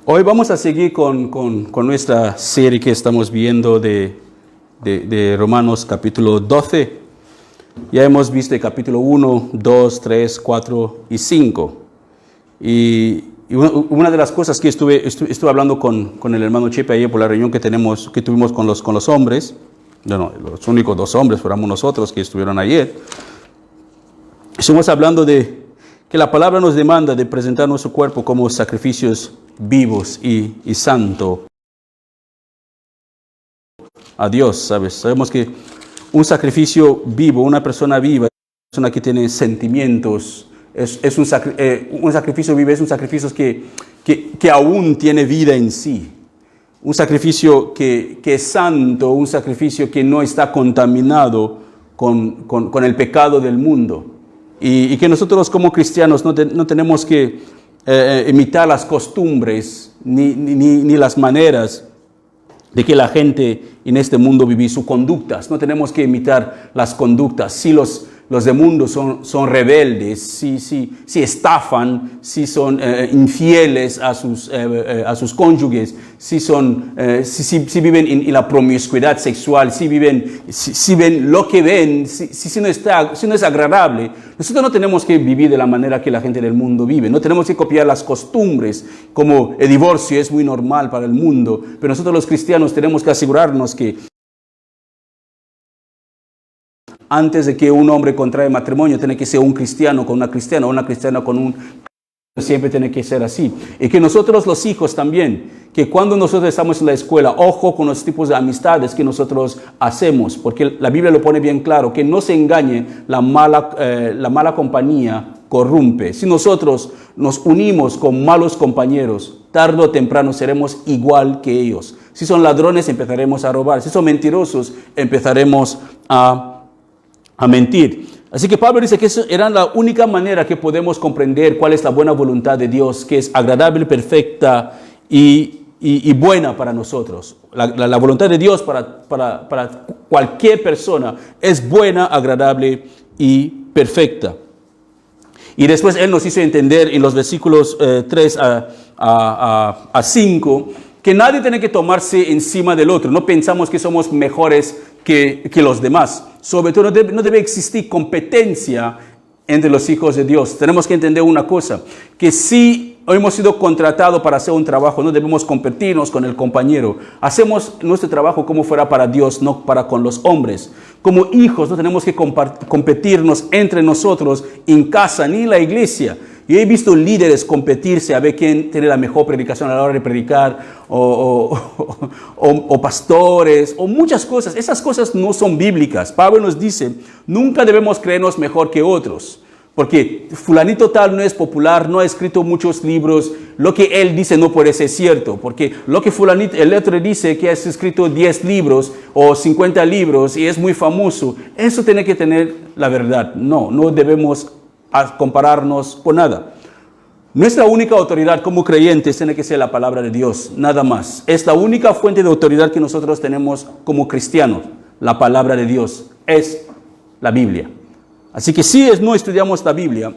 Hoy vamos a seguir con nuestra serie que estamos viendo de Romanos capítulo 12. Ya hemos visto el capítulo 1, 2, 3, 4 y 5. Y una de las cosas que estuve hablando con el hermano Chepe ayer por la reunión que tuvimos con los hombres, los únicos dos hombres fuéramos nosotros que estuvieron ayer, estuvimos hablando de que la palabra nos demanda de presentar nuestro cuerpo como sacrificios vivos y santo a Dios, ¿sabes? Sabemos que un sacrificio vivo, una persona viva, una persona que tiene sentimientos, un sacrificio vivo es un sacrificio que aún tiene vida en sí. Un sacrificio que es santo, un sacrificio que no está contaminado con el pecado del mundo. Y que nosotros como cristianos no tenemos que imitar las costumbres ni las maneras de que la gente en este mundo vive sus conductas. No tenemos que imitar las conductas. Si los del mundo son rebeldes, si estafan, si son infieles a sus cónyuges, si viven en la promiscuidad sexual, si ven lo que ven, si no es agradable. Nosotros no tenemos que vivir de la manera que la gente del mundo vive. No tenemos que copiar las costumbres, como el divorcio es muy normal para el mundo. Pero nosotros los cristianos tenemos que asegurarnos que antes de que un hombre contrae matrimonio, tiene que ser un cristiano con una cristiana, o una cristiana con un... Siempre tiene que ser así. Y que nosotros los hijos también, que cuando nosotros estamos en la escuela, ojo con los tipos de amistades que nosotros hacemos, porque la Biblia lo pone bien claro, que no se engañe, la mala compañía corrompe. Si nosotros nos unimos con malos compañeros, tarde o temprano seremos igual que ellos. Si son ladrones, empezaremos a robar. Si son mentirosos, empezaremos a mentir. Así que Pablo dice que eso era la única manera que podemos comprender cuál es la buena voluntad de Dios, que es agradable, perfecta y buena para nosotros. La voluntad de Dios para cualquier persona es buena, agradable y perfecta. Y después Él nos hizo entender en los versículos 3 a 5 que nadie tiene que tomarse encima del otro. No pensamos que somos mejores que los demás. Sobre todo no debe existir competencia entre los hijos de Dios. Tenemos que entender una cosa, que si hemos sido contratados para hacer un trabajo, no debemos competirnos con el compañero. Hacemos nuestro trabajo como fuera para Dios, no para con los hombres. Como hijos no tenemos que competirnos entre nosotros en casa ni en la iglesia. Yo he visto líderes competirse a ver quién tiene la mejor predicación a la hora de predicar, o pastores, o muchas cosas. Esas cosas no son bíblicas. Pablo nos dice, nunca debemos creernos mejor que otros, porque fulanito tal no es popular, no ha escrito muchos libros, lo que él dice no puede ser cierto, porque lo que el otro dice que ha escrito 10 libros o 50 libros y es muy famoso, eso tiene que tener la verdad. No debemos compararnos con nada. Nuestra única autoridad como creyentes tiene que ser la palabra de Dios, nada más. Es la única fuente de autoridad que nosotros tenemos como cristianos. La palabra de Dios es la Biblia. Así que si no estudiamos la Biblia,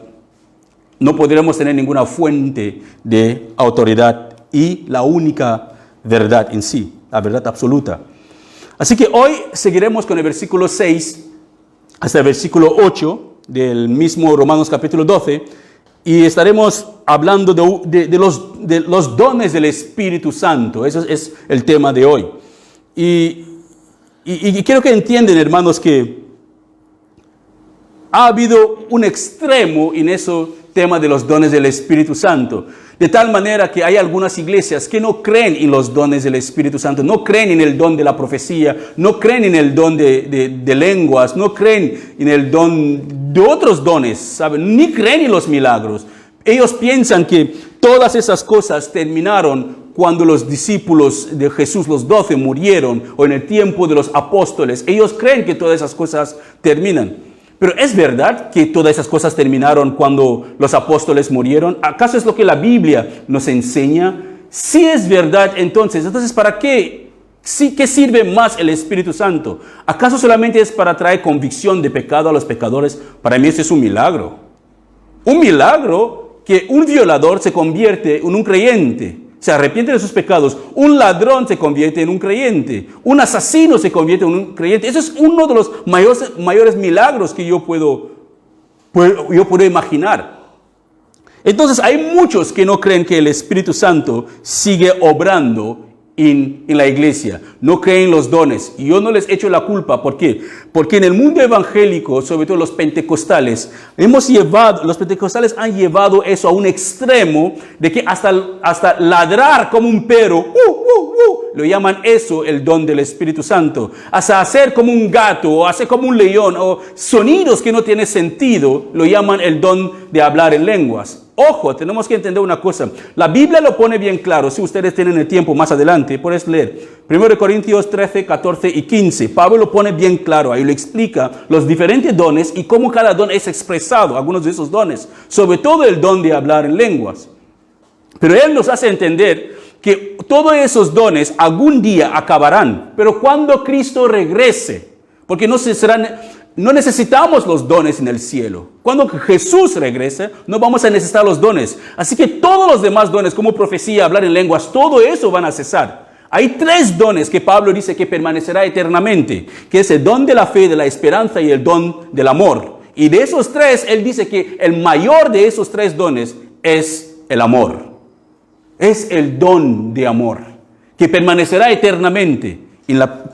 no podremos tener ninguna fuente de autoridad y la única verdad en sí, la verdad absoluta. Así que hoy seguiremos con el versículo 6 hasta el versículo 8 del mismo Romanos capítulo 12, y estaremos hablando de los dones del Espíritu Santo. Eso es el tema de hoy. Y quiero que entiendan, hermanos, que ha habido un extremo en ese tema de los dones del Espíritu Santo. De tal manera que hay algunas iglesias que no creen en los dones del Espíritu Santo, no creen en el don de la profecía, no creen en el don de lenguas, no creen en el don de otros dones, ¿saben? Ni creen en los milagros. Ellos piensan que todas esas cosas terminaron cuando los discípulos de Jesús, los 12, murieron, o en el tiempo de los apóstoles. Ellos creen que todas esas cosas terminan. Pero ¿es verdad que todas esas cosas terminaron cuando los apóstoles murieron? ¿Acaso es lo que la Biblia nos enseña? Si es verdad, entonces ¿para qué? ¿Qué sirve más el Espíritu Santo? ¿Acaso solamente es para traer convicción de pecado a los pecadores? Para mí eso es un milagro. Un milagro que un violador se convierte en un creyente. se arrepiente de sus pecados, un ladrón se convierte en un creyente, un asesino se convierte en un creyente. Eso es uno de los mayores milagros que yo puedo imaginar. Entonces hay muchos que no creen que el Espíritu Santo sigue obrando en la iglesia, no creen los dones. Y yo no les echo la culpa. ¿Por qué? Porque en el mundo evangélico, sobre todo los pentecostales, los pentecostales han llevado eso a un extremo de que hasta ladrar como un perro, lo llaman eso el don del Espíritu Santo. Hasta hacer como un gato o hacer como un león o sonidos que no tienen sentido, lo llaman el don de hablar en lenguas. Ojo, tenemos que entender una cosa. La Biblia lo pone bien claro. Si ustedes tienen el tiempo más adelante, puedes leer 1 Corintios 13, 14 y 15. Pablo lo pone bien claro. Ahí lo explica los diferentes dones y cómo cada don es expresado. Algunos de esos dones. Sobre todo el don de hablar en lenguas. Pero él nos hace entender que todos esos dones algún día acabarán. Pero cuando Cristo regrese, porque no necesitamos los dones en el cielo. Cuando Jesús regrese, no vamos a necesitar los dones. Así que todos los demás dones, como profecía, hablar en lenguas, todo eso van a cesar. Hay 3 dones que Pablo dice que permanecerá eternamente, que es el don de la fe, de la esperanza y el don del amor. Y de esos 3, él dice que el mayor de esos 3 dones es el amor. Es el don de amor, que permanecerá eternamente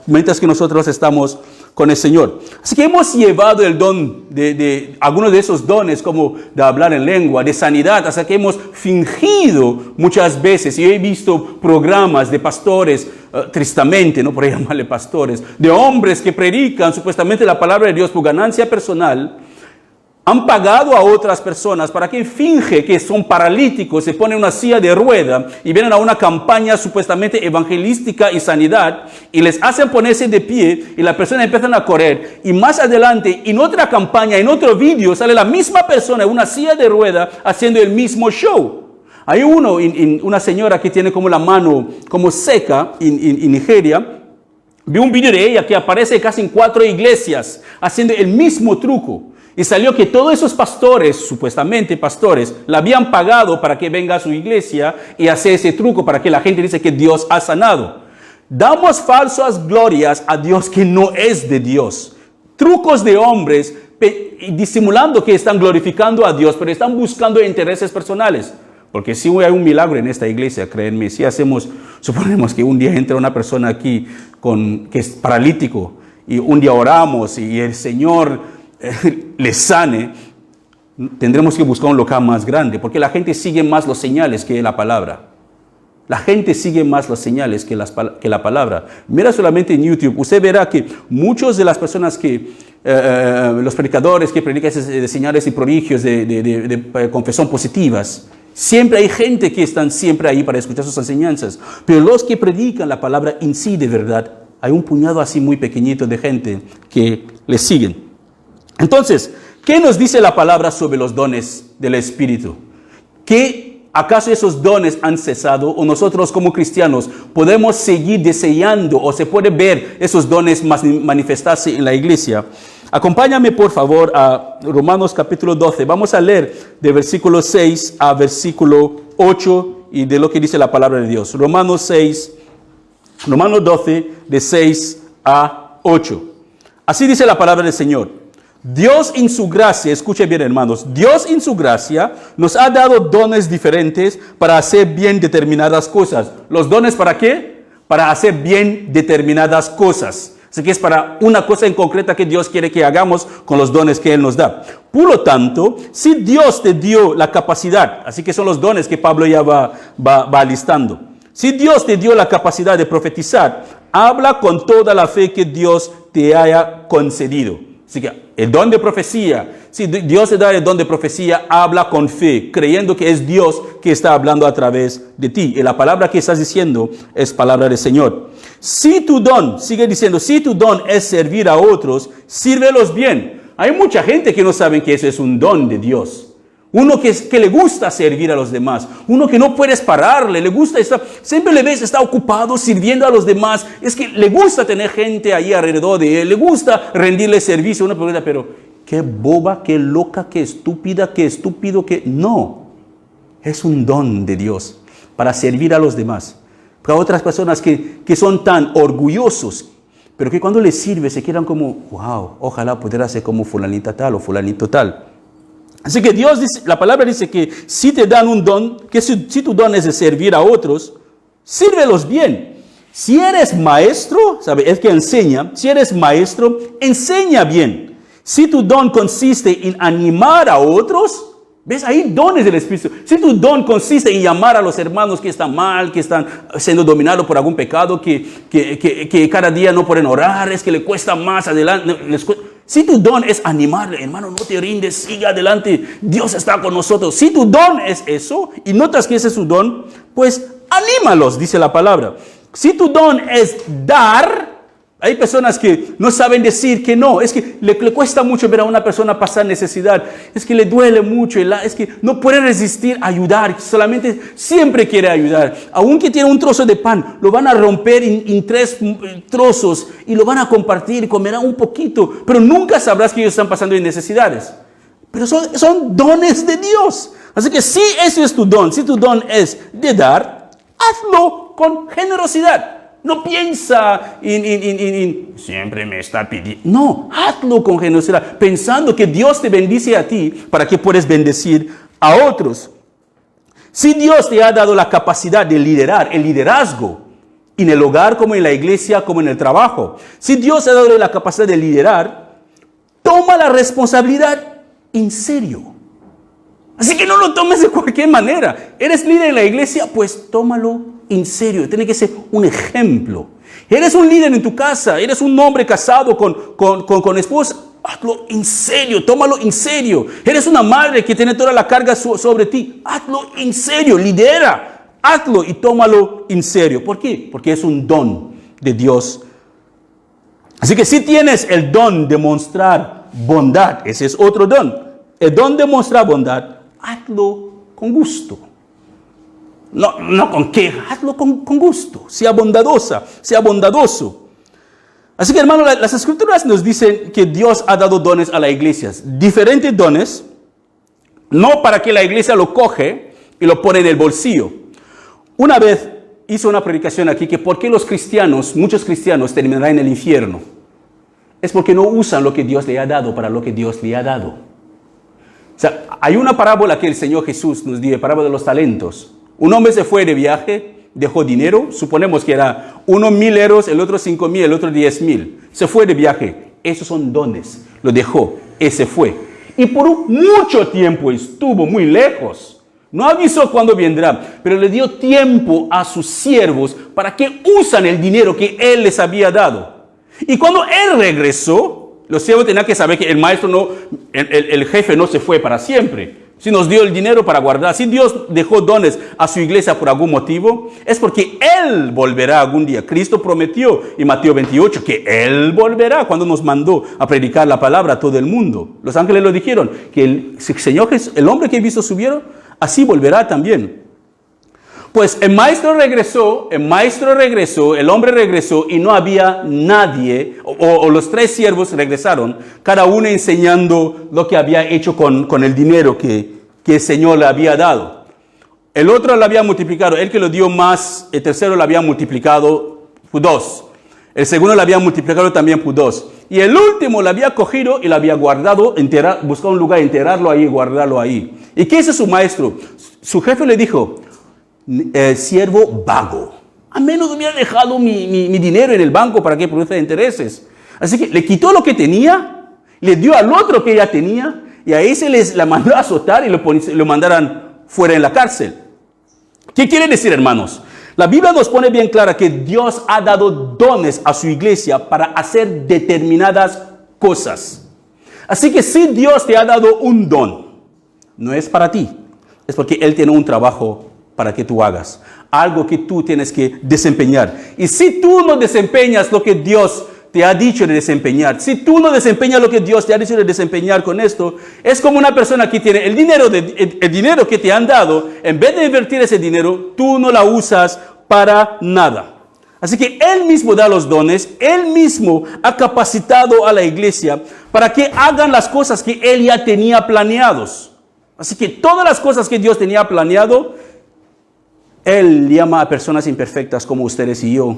mientras que nosotros estamos con el Señor. Así que hemos llevado el don de algunos de esos dones, como de hablar en lengua, de sanidad, hasta que hemos fingido muchas veces. Y he visto programas de pastores, tristemente, no por llamarle pastores, de hombres que predican supuestamente la palabra de Dios por ganancia personal. Han pagado a otras personas para que finge que son paralíticos, se ponen una silla de rueda y vienen a una campaña supuestamente evangelística y sanidad y les hacen ponerse de pie y la persona empiezan a correr. Y más adelante, en otra campaña, en otro vídeo, sale la misma persona en una silla de rueda haciendo el mismo show. Hay una señora que tiene como la mano como seca en Nigeria. Vi un vídeo de ella que aparece casi en 4 iglesias haciendo el mismo truco. Y salió que todos esos pastores, supuestamente pastores, la habían pagado para que venga a su iglesia y hacer ese truco para que la gente dice que Dios ha sanado. Damos falsas glorias a Dios que no es de Dios. Trucos de hombres disimulando que están glorificando a Dios, pero están buscando intereses personales. Porque si hay un milagro en esta iglesia, créanme, si suponemos que un día entra una persona aquí que es paralítico y un día oramos y el Señor le sane, tendremos que buscar un local más grande, porque la gente sigue más los señales que la palabra. La gente sigue más las señales que la palabra. Mira solamente en YouTube, usted verá que muchas de las personas los predicadores que predican de señales y prodigios de confesión positivas, siempre hay gente que están siempre ahí para escuchar sus enseñanzas. Pero los que predican la palabra en sí de verdad, hay un puñado así muy pequeñito de gente que les siguen. Entonces, ¿qué nos dice la palabra sobre los dones del Espíritu? ¿Que acaso esos dones han cesado o nosotros como cristianos podemos seguir deseando o se puede ver esos dones manifestarse en la iglesia? Acompáñame por favor a Romanos capítulo 12. Vamos a leer de versículo 6 a versículo 8 y de lo que dice la palabra de Dios. Romanos 12 de 6 a 8. Así dice la palabra del Señor. Dios en su gracia, escuchen bien hermanos, Dios en su gracia nos ha dado dones diferentes para hacer bien determinadas cosas. ¿Los dones para qué? Para hacer bien determinadas cosas. Así que es para una cosa en concreta que Dios quiere que hagamos con los dones que Él nos da. Por lo tanto, si Dios te dio la capacidad, así que son los dones que Pablo ya va listando. Si Dios te dio la capacidad de profetizar, habla con toda la fe que Dios te haya concedido. Así que el don de profecía, si Dios te da el don de profecía, habla con fe, creyendo que es Dios que está hablando a través de ti. Y la palabra que estás diciendo es palabra del Señor. Si tu don, sigue diciendo, si tu don es servir a otros, sírvelos bien. Hay mucha gente que no sabe que eso es un don de Dios. Uno que le gusta servir a los demás. Uno que no puedes pararle. Le gusta estar, siempre le ves, está ocupado sirviendo a los demás. Es que le gusta tener gente ahí alrededor de él. Le gusta rendirle servicio. Una pregunta, pero qué boba, qué loca, qué estúpida, qué estúpido, qué... No. Es un don de Dios. para servir a los demás. Para otras personas que son tan orgullosos, pero que cuando les sirve se quedan como, wow, ojalá pudiera ser como fulanita tal o fulanito tal. Así que Dios dice, la palabra dice que si te dan un don, que si tu don es de servir a otros, sírvelos bien. Si eres maestro, ¿sabe? Es que enseña. Si eres maestro, enseña bien. Si tu don consiste en animar a otros, ¿ves? Hay dones del Espíritu. Si tu don consiste en llamar a los hermanos que están mal, que están siendo dominados por algún pecado, que cada día no pueden orar, es que le cuesta más adelante. Si tu don es animarle, hermano, no te rindes, sigue adelante, Dios está con nosotros. Si tu don es eso, y notas que ese es su don, pues anímalos, dice la palabra. Si tu don es dar, hay personas que no saben decir que no. Es que le cuesta mucho ver a una persona pasar necesidad. Es que le duele mucho. Es que no puede resistir a ayudar. Solamente siempre quiere ayudar. Aunque tiene un trozo de pan, lo van a romper en 3 trozos y lo van a compartir y comerán un poquito. Pero nunca sabrás que ellos están pasando en necesidades. Pero son dones de Dios. Así que si ese es tu don, si tu don es de dar, hazlo con generosidad. No piensa siempre me está pidiendo. No, hazlo con generosidad, pensando que Dios te bendice a ti para que puedas bendecir a otros. Si Dios te ha dado la capacidad de liderar, el liderazgo, en el hogar como en la iglesia, como en el trabajo. Si Dios te ha dado la capacidad de liderar, toma la responsabilidad en serio. Así que no lo tomes de cualquier manera. ¿Eres líder en la iglesia? Pues tómalo en serio. Tiene que ser un ejemplo. ¿Eres un líder en tu casa? ¿Eres un hombre casado con esposa? Hazlo en serio, tómalo en serio. ¿Eres una madre que tiene toda la carga sobre ti? Hazlo en serio, lidera. Hazlo y tómalo en serio. ¿Por qué? Porque es un don de Dios. Así que si tienes el don de mostrar bondad, ese es otro don. El don de mostrar bondad, hazlo con gusto. No con queja, hazlo con gusto. Sea bondadosa, sea bondadoso. Así que, hermano, las escrituras nos dicen que Dios ha dado dones a las iglesias. Diferentes dones, no para que la iglesia lo coge y lo pone en el bolsillo. Una vez hice una predicación aquí que por qué muchos cristianos terminarán en el infierno. Es porque no usan lo que Dios le ha dado para lo que Dios le ha dado. O sea, hay una parábola que el Señor Jesús nos dio, parábola de los talentos. Un hombre se fue de viaje, dejó dinero, suponemos que era uno 1,000 euros, el otro 5,000, el otro 10,000. Se fue de viaje. Esos son dones. Lo dejó, se fue. Y por mucho tiempo estuvo muy lejos. No avisó cuándo vendrá, pero le dio tiempo a sus siervos para que usan el dinero que él les había dado. Y cuando él regresó, los siervos tenían que saber que el maestro el jefe no se fue para siempre. Si nos dio el dinero para guardar, si Dios dejó dones a su iglesia por algún motivo, es porque Él volverá algún día. Cristo prometió en Mateo 28 que Él volverá cuando nos mandó a predicar la palabra a todo el mundo. Los ángeles lo dijeron, que el hombre que he visto subieron, así volverá también. Pues el maestro regresó, el hombre regresó y no había nadie, o los 3 siervos regresaron, cada uno enseñando lo que había hecho con el dinero que el Señor le había dado. El otro lo había multiplicado, el que lo dio más, el tercero lo había multiplicado por 2. El segundo lo había multiplicado también por 2. Y el último lo había cogido y lo había guardado, buscado un lugar, enterrarlo ahí y guardarlo ahí. ¿Y qué hizo su maestro? Su jefe le dijo, siervo vago, a menos hubiera dejado mi dinero en el banco para que produzca intereses. Así que le quitó lo que tenía, le dio al otro que ya tenía, y ahí la mandó a azotar y lo mandaran fuera en la cárcel. ¿Qué quiere decir, hermanos? La Biblia nos pone bien clara que Dios ha dado dones a su iglesia para hacer determinadas cosas. Así que si Dios te ha dado un don, no es para ti, es porque Él tiene un trabajo para que tú hagas, algo que tú tienes que desempeñar. Y si tú no desempeñas lo que Dios te ha dicho de desempeñar, si tú no desempeñas lo que Dios te ha dicho de desempeñar con esto, es como una persona que tiene el dinero que te han dado, en vez de invertir ese dinero, tú no la usas para nada. Así que Él mismo da los dones, Él mismo ha capacitado a la iglesia para que hagan las cosas que Él ya tenía planeados. Así que todas las cosas que Dios tenía planeado, Él llama a personas imperfectas como ustedes y yo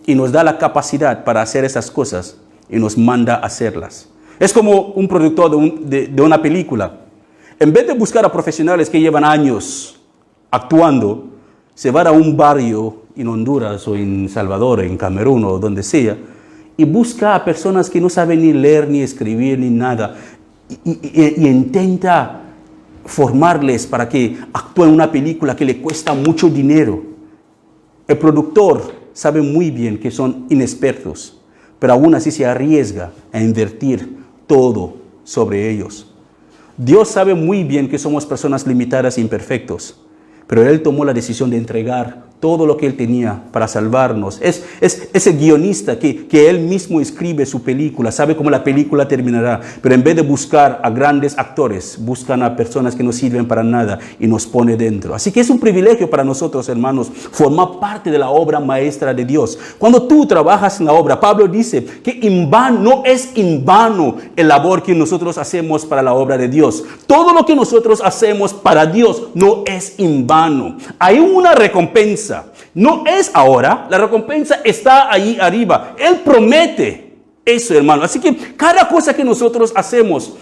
y nos da la capacidad para hacer esas cosas y nos manda a hacerlas. Es como un productor de una película. En vez de buscar a profesionales que llevan años actuando, se va a un barrio en Honduras o en Salvador, en Camerún o donde sea, y busca a personas que no saben ni leer, ni escribir, ni nada, y intenta formarles para que actúen en una película que le cuesta mucho dinero. El productor sabe muy bien que son inexpertos, pero aún así se arriesga a invertir todo sobre ellos. Dios sabe muy bien que somos personas limitadas e imperfectos, pero Él tomó la decisión de entregar todo lo que Él tenía para salvarnos. Es ese guionista que Él mismo escribe su película, sabe cómo la película terminará, pero en vez de buscar a grandes actores, buscan a personas que no sirven para nada y nos pone dentro. Así que es un privilegio para nosotros, hermanos, formar parte de la obra maestra de Dios. Cuando tú trabajas en la obra, Pablo dice que no es en vano el labor que nosotros hacemos para la obra de Dios. Todo lo que nosotros hacemos para Dios no es en vano. Hay una recompensa. No es ahora, la recompensa está ahí arriba. Él promete eso, hermano. Así que cada cosa que nosotros hacemos,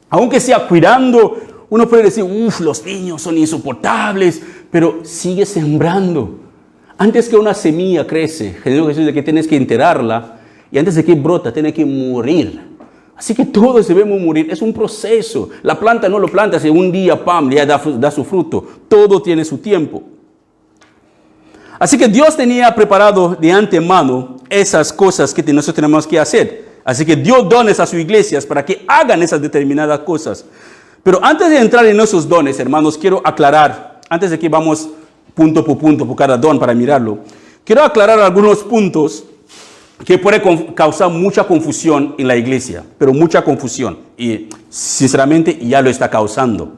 aunque sea cuidando, uno puede decir, los niños son insoportables, pero sigue sembrando. Antes que una semilla crece, Jesús dice que tienes que enterrarla, y antes de que brota, tiene que morir. Así que todos debemos morir, es un proceso. La planta no lo plantas en un día, pam, ya da su fruto. Todo tiene su tiempo. Así que Dios tenía preparado de antemano esas cosas que nosotros tenemos que hacer. Así que dio dones a sus iglesias para que hagan esas determinadas cosas. Pero antes de entrar en esos dones, hermanos, quiero aclarar, antes de que vamos punto por cada don para mirarlo, quiero aclarar algunos puntos que pueden causar mucha confusión en la iglesia, pero mucha confusión. Y sinceramente ya lo está causando.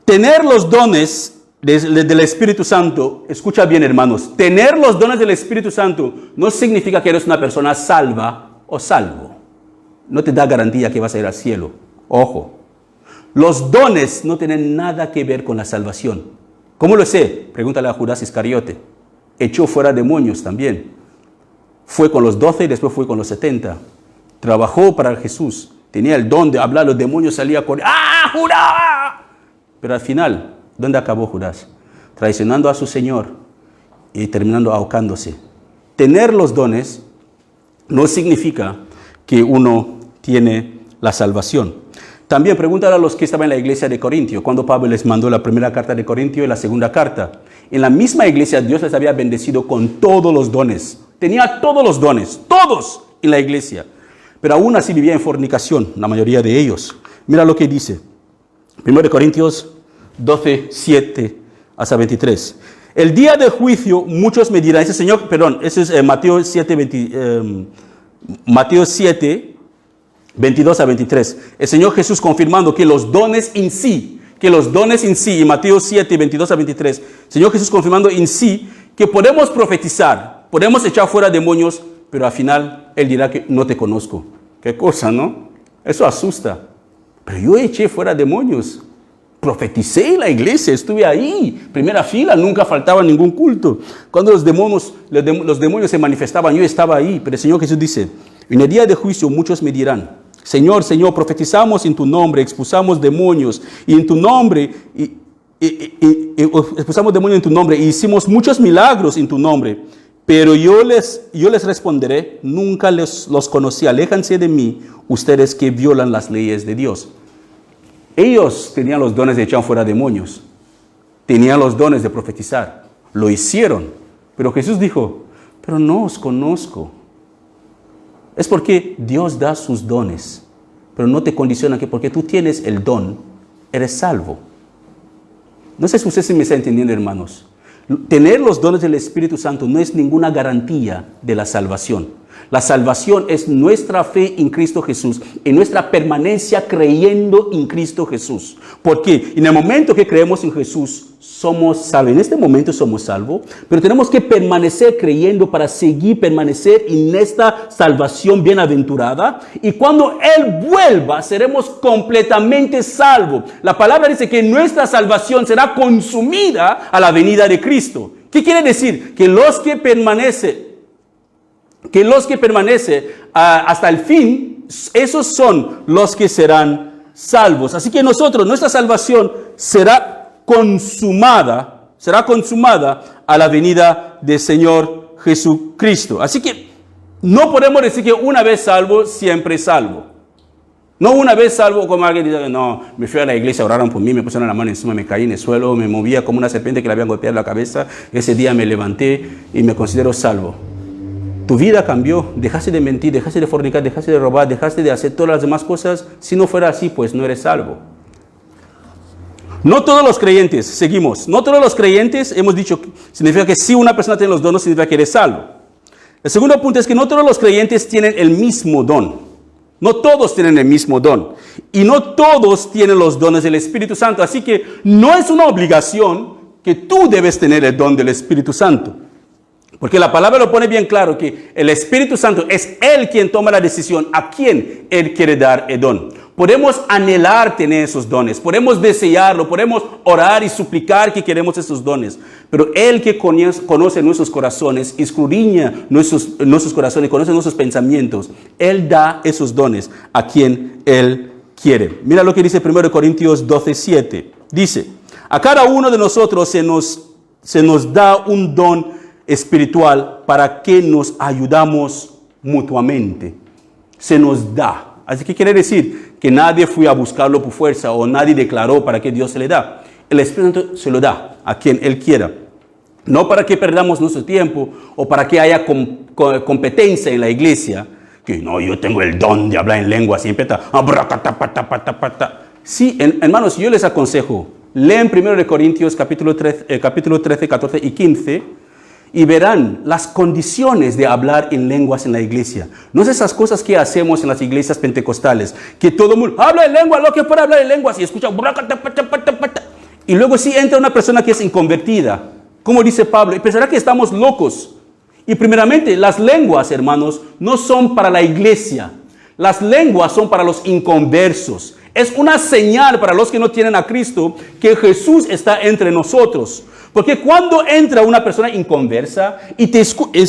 Tener los dones del Espíritu Santo, escucha bien, hermanos, tener los dones del Espíritu Santo no significa que eres una persona salva o salvo. No te da garantía que vas a ir al cielo. Ojo, los dones no tienen nada que ver con la salvación. ¿Cómo lo sé? Pregúntale a Judas Iscariote. Echó fuera demonios también. Fue con los 12 y después fue con los 70. Trabajó para Jesús. Tenía el don de hablar, los demonios salían corriendo. ¡Ah, Judas! Pero al final, ¿dónde acabó Judas? Traicionando a su Señor y terminando ahorcándose. Tener los dones no significa que uno tiene la salvación. También pregúntale a los que estaban en la iglesia de Corintio, cuando Pablo les mandó la primera carta de Corintio y la segunda carta. En la misma iglesia Dios les había bendecido con todos los dones. Tenía todos los dones, todos en la iglesia. Pero aún así vivía en fornicación, la mayoría de ellos. Mira lo que dice. 1 Corintios 12, 7 hasta 23. El día del juicio muchos me dirán, ese es Mateo 7, 22 a 23. El Señor Jesús confirmando que los dones en sí, y Mateo 7, 22 a 23, Señor Jesús confirmando en sí que podemos profetizar, podemos echar fuera demonios, pero al final Él dirá que no te conozco. Qué cosa, ¿no? Eso asusta. Pero yo eché fuera demonios. Profeticé en la iglesia, estuve ahí, primera fila, nunca faltaba ningún culto. Cuando los demonios se manifestaban, yo estaba ahí. Pero el Señor Jesús dice, en el día de juicio muchos me dirán, Señor, Señor, profetizamos en tu nombre, expulsamos demonios, y en tu nombre, expulsamos demonios en tu nombre, y hicimos muchos milagros en tu nombre. Pero yo les responderé, nunca los conocí, aléjanse de mí, ustedes que violan las leyes de Dios. Ellos tenían los dones de echar fuera demonios, tenían los dones de profetizar, lo hicieron, pero Jesús dijo, pero no os conozco. Es porque Dios da sus dones, pero no te condiciona que porque tú tienes el don, eres salvo. No sé si usted me está entendiendo, hermanos. Tener los dones del Espíritu Santo no es ninguna garantía de la salvación. La salvación es nuestra fe en Cristo Jesús y nuestra permanencia creyendo en Cristo Jesús. Porque en el momento que creemos en Jesús, somos salvos. En este momento somos salvos, pero tenemos que permanecer creyendo para seguir permanecer en esta salvación bienaventurada. Y cuando Él vuelva, seremos completamente salvos. La palabra dice que nuestra salvación será consumida a la venida de Cristo. ¿Qué quiere decir? Que los que permanecen hasta el fin, esos son los que serán salvos. Así que nuestra salvación será consumada a la venida del Señor Jesucristo. Así que no podemos decir que una vez salvo, siempre salvo. No una vez salvo, como alguien dice, no, me fui a la iglesia, oraron por mí, me pusieron la mano encima, me caí en el suelo, me movía como una serpiente que le habían golpeado la cabeza. Ese día me levanté y me considero salvo. Tu vida cambió, dejaste de mentir, dejaste de fornicar, dejaste de robar, dejaste de hacer todas las demás cosas. Si no fuera así, pues no eres salvo. No todos los creyentes, seguimos, no todos los creyentes, hemos dicho, significa que si una persona tiene los dones, significa que eres salvo. El segundo punto es que no todos los creyentes tienen el mismo don. No todos tienen el mismo don. Y no todos tienen los dones del Espíritu Santo. Así que no es una obligación que tú debes tener el don del Espíritu Santo. Porque la palabra lo pone bien claro que el Espíritu Santo es Él quien toma la decisión a quién Él quiere dar el don. Podemos anhelar tener esos dones, podemos desearlo, podemos orar y suplicar que queremos esos dones. Pero Él que conoce nuestros corazones, escudriña nuestros corazones, conoce nuestros pensamientos, Él da esos dones a quien Él quiere. Mira lo que dice 1 Corintios 12:7. Dice, a cada uno de nosotros se nos da un don espiritual para que nos ayudamos mutuamente. Se nos da. Así que quiere decir que nadie fue a buscarlo por fuerza o nadie declaró para que Dios se le da. El Espíritu Santo se lo da a quien Él quiera. No para que perdamos nuestro tiempo o para que haya competencia en la iglesia. Que no, yo tengo el don de hablar en lenguas y empieza a... Sí, hermanos, yo les aconsejo, leen 1 Corintios capítulo 13, 14 y 15 y verán las condiciones de hablar en lenguas en la iglesia. No es esas cosas que hacemos en las iglesias pentecostales, que todo el mundo habla en lengua, lo que puede hablar en lenguas y escucha. Y luego sí entra una persona que es inconvertida, como dice Pablo, y pensará que estamos locos. Y primeramente, las lenguas, hermanos, no son para la iglesia. Las lenguas son para los inconversos. Es una señal para los que no tienen a Cristo que Jesús está entre nosotros. Porque cuando entra una persona inconversa y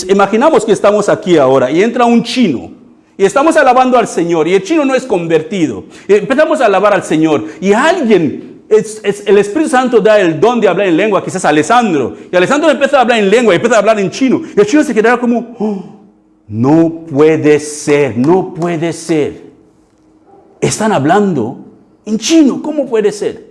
imaginamos que estamos aquí ahora y entra un chino y estamos alabando al Señor y el chino no es convertido. Y empezamos a alabar al Señor y alguien, el Espíritu Santo da el don de hablar en lengua, quizás a Alessandro. Y Alessandro empieza a hablar en lengua y empieza a hablar en chino. Y el chino se quedará como, oh, no puede ser, no puede ser. Están hablando en chino, ¿cómo puede ser?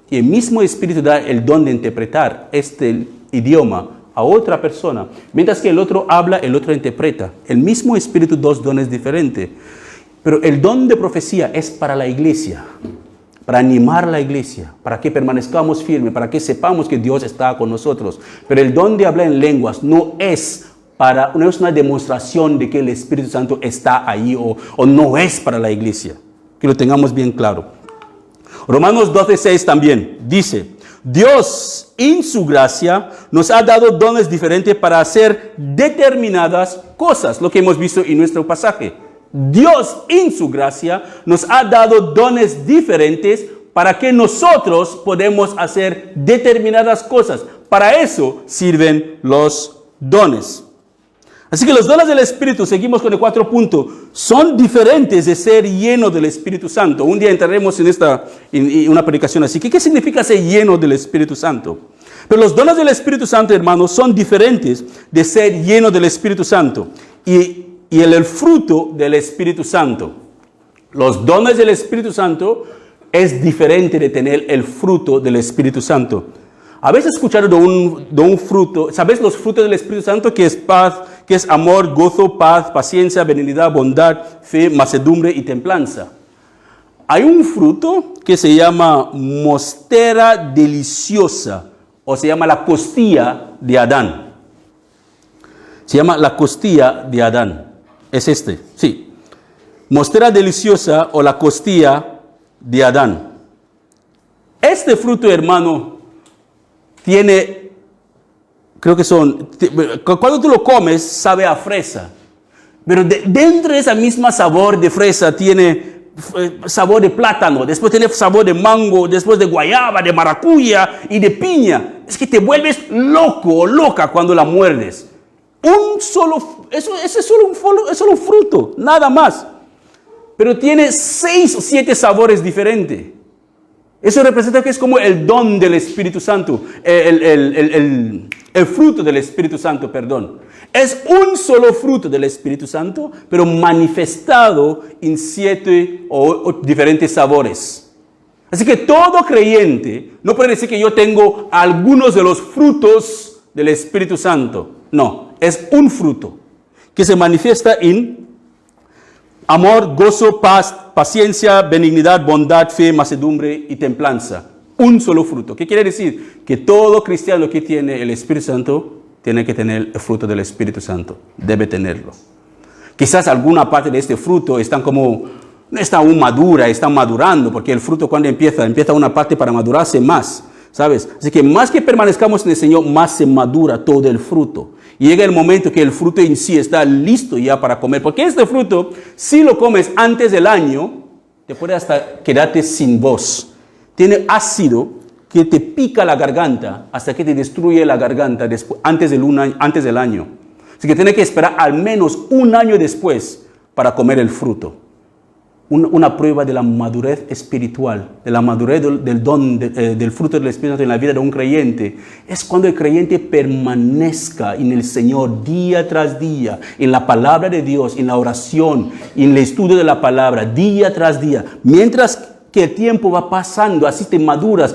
Y el mismo Espíritu da el don de interpretar este idioma a otra persona. Mientras que el otro habla, el otro interpreta. El mismo Espíritu, dos dones diferentes. Pero el don de profecía es para la iglesia. Para animar a la iglesia. Para que permanezcamos firmes. Para que sepamos que Dios está con nosotros. Pero el don de hablar en lenguas no es una demostración de que el Espíritu Santo está ahí o no es para la iglesia. Que lo tengamos bien claro. Romanos 12:6 también dice, Dios en su gracia nos ha dado dones diferentes para hacer determinadas cosas, lo que hemos visto en nuestro pasaje. Dios en su gracia nos ha dado dones diferentes para que nosotros podamos hacer determinadas cosas. Para eso sirven los dones. Así que los dones del Espíritu, seguimos con el 4 punto, son diferentes de ser lleno del Espíritu Santo. Un día entraremos en una predicación así. ¿Qué significa ser lleno del Espíritu Santo? Pero los dones del Espíritu Santo, hermanos, son diferentes de ser lleno del Espíritu Santo. Y el fruto del Espíritu Santo. Los dones del Espíritu Santo es diferente de tener el fruto del Espíritu Santo. ¿Habéis escuchado de un fruto? ¿Sabéis los frutos del Espíritu Santo? Que es paz, que es amor, gozo, paz, paciencia, benignidad, bondad, fe, mansedumbre y templanza. Hay un fruto que se llama mostera deliciosa, o se llama la costilla de Adán. Se llama la costilla de Adán. Es este, sí. Mostrera deliciosa o la costilla de Adán. Este fruto, hermano, tiene, creo que cuando tú lo comes, sabe a fresa. Pero dentro de esa misma sabor de fresa tiene sabor de plátano, después tiene sabor de mango, después de guayaba, de maracuya y de piña. Es que te vuelves loco o loca cuando la muerdes. Ese es solo un fruto, nada más. Pero tiene 6 o 7 sabores diferentes. Eso representa que es como el don del Espíritu Santo, el fruto del Espíritu Santo, perdón. Es un solo fruto del Espíritu Santo, pero manifestado en 7 o diferentes sabores. Así que todo creyente no puede decir que yo tengo algunos de los frutos del Espíritu Santo. No, es un fruto que se manifiesta en amor, gozo, paz, paciencia, benignidad, bondad, fe, mansedumbre y templanza. Un solo fruto. ¿Qué quiere decir? Que todo cristiano que tiene el Espíritu Santo tiene que tener el fruto del Espíritu Santo. Debe tenerlo. Quizás alguna parte de este fruto no está aún madura, están madurando, porque el fruto cuando empieza una parte para madurarse más, ¿sabes? Así que más que permanezcamos en el Señor, más se madura todo el fruto. Y llega el momento que el fruto en sí está listo ya para comer. Porque este fruto, si lo comes antes del año, te puede hasta quedarte sin voz. Tiene ácido que te pica la garganta hasta que te destruye la garganta antes del año. Así que tienes que esperar al menos un año después para comer el fruto. Una prueba de la madurez espiritual, de la madurez del don, del fruto del Espíritu Santo en la vida de un creyente, es cuando el creyente permanezca en el Señor día tras día, en la palabra de Dios, en la oración, en el estudio de la palabra, día tras día. Mientras que el tiempo va pasando, así te maduras.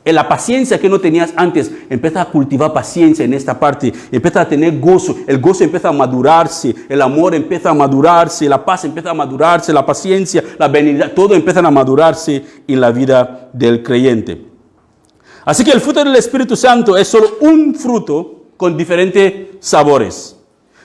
En la paciencia que no tenías antes, empiezas a cultivar paciencia en esta parte, empiezas a tener gozo, el gozo empieza a madurarse, el amor empieza a madurarse, la paz empieza a madurarse, la paciencia, la benignidad, todo empieza a madurarse en la vida del creyente. Así que el fruto del Espíritu Santo es solo un fruto con diferentes sabores.